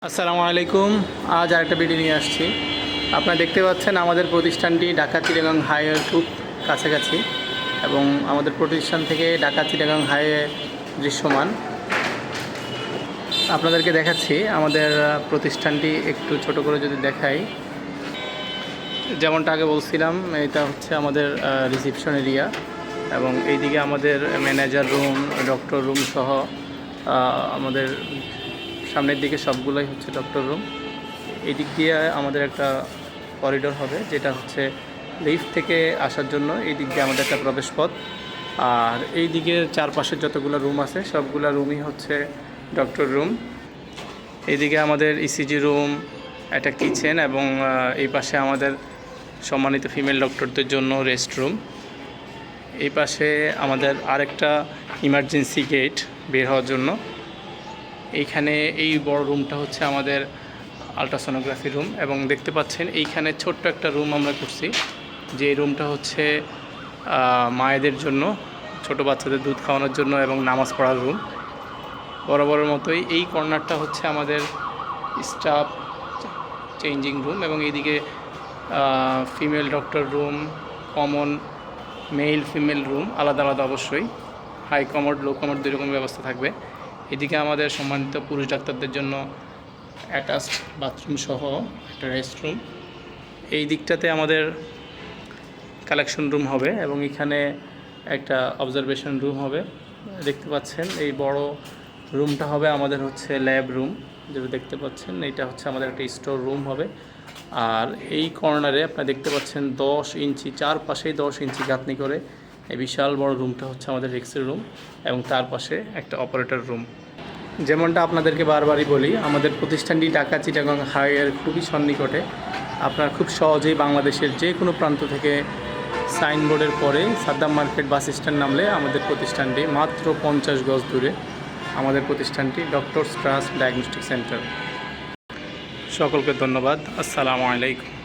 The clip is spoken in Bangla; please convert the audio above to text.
আসসালামু আলাইকুম। আজ আরেকটা ভিডিও নিয়ে আসছি। আপনারা দেখতে পাচ্ছেন আমাদের প্রতিষ্ঠানটি ঢাকা-চিটাগাং হাইওয়ের খুব কাছাকাছি এবং আমাদের প্রতিষ্ঠান থেকে ঢাকা-চিটাগাং হাইওয়ে দৃশ্যমান। আপনাদেরকে দেখাচ্ছি আমাদের প্রতিষ্ঠানটি একটু ছোট করে যদি দেখাই, যেমনটা আগে বলছিলাম, এটা হচ্ছে আমাদের রিসিপশন এরিয়া এবং এইদিকে আমাদের ম্যানেজার রুম, ডক্টর রুম সহ আমাদের সামনের দিকে সবগুলোই হচ্ছে ডক্টর রুম। এই দিক দিয়ে আমাদের একটা করিডোর হবে, যেটা হচ্ছে লিফট থেকে আসার জন্য এই দিক দিয়ে আমাদের একটা প্রবেশ পথ। আর এই দিকে চারপাশের যতগুলো রুম আছে সবগুলো রুমই হচ্ছে ডক্টর রুম। এইদিকে আমাদের ইসিজি রুম, একটা কিচেন এবং এই পাশে আমাদের সম্মানিত ফিমেল ডক্টরদের জন্য রেস্ট রুম। এই পাশে আমাদের আরেকটা ইমার্জেন্সি গেট বের হওয়ার জন্য। এইখানে এই বড় রুমটা হচ্ছে আমাদের আলট্রাসোনোগ্রাফি রুম এবং দেখতে পাচ্ছেন এইখানে ছোট্ট একটা রুম আমরা করছি, যে রুমটা হচ্ছে মায়েদের জন্য, ছোট বাচ্চাদের দুধ খাওয়ানোর জন্য এবং নামাজ পড়ার রুম। বরাবরের মতোই এই কর্নারটা হচ্ছে আমাদের স্টাফ চেঞ্জিং রুম এবং এইদিকে female doctor room, common male female room আলাদা আলাদা, অবশ্যই হাই কমোড লো কমোড দুই রকম ব্যবস্থা থাকবে। এদিকে আমাদের সম্মানিত পুরুষ ডাক্তারদের জন্য অ্যাটাচড বাথরুম সহ একটা রেস্টরুম। এই দিকটাতে আমাদের কালেকশন রুম হবে এবং এখানে একটা অবজারভেশন রুম হবে। দেখতে পাচ্ছেন এই বড় রুমটা হবে আমাদের হচ্ছে ল্যাব রুম, যেটা দেখতে পাচ্ছেন এটা হচ্ছে আমাদের একটা স্টোর রুম হবে। আর এই কর্নারে আপনারা দেখতে পাচ্ছেন 10 ইঞ্চি, চারপাশেই 10 ইঞ্চি গাঁথনি করে এই বিশাল বড় রুমটা হচ্ছে আমাদের এক্সরে রুম এবং তার পাশে একটা অপারেটর রুম। যেমনটা আপনাদেরকে বারবারই বলি, আমাদের প্রতিষ্ঠানটি ঢাকা-চিটাগাং হাইওয়ের খুবই সন্নিকটে। আপনারা খুব সহজেই বাংলাদেশের যে কোনো প্রান্ত থেকে সাইনবোর্ডের পরে সাদ্দাম মার্কেট বাস স্ট্যান্ড নামলে আমাদের প্রতিষ্ঠানটি মাত্র 50 গজ দূরে। আমাদের প্রতিষ্ঠানটি ডক্টরস ট্রাস্ট ডায়াগনস্টিক সেন্টার। সকলকে ধন্যবাদ। আসসালামু আলাইকুম।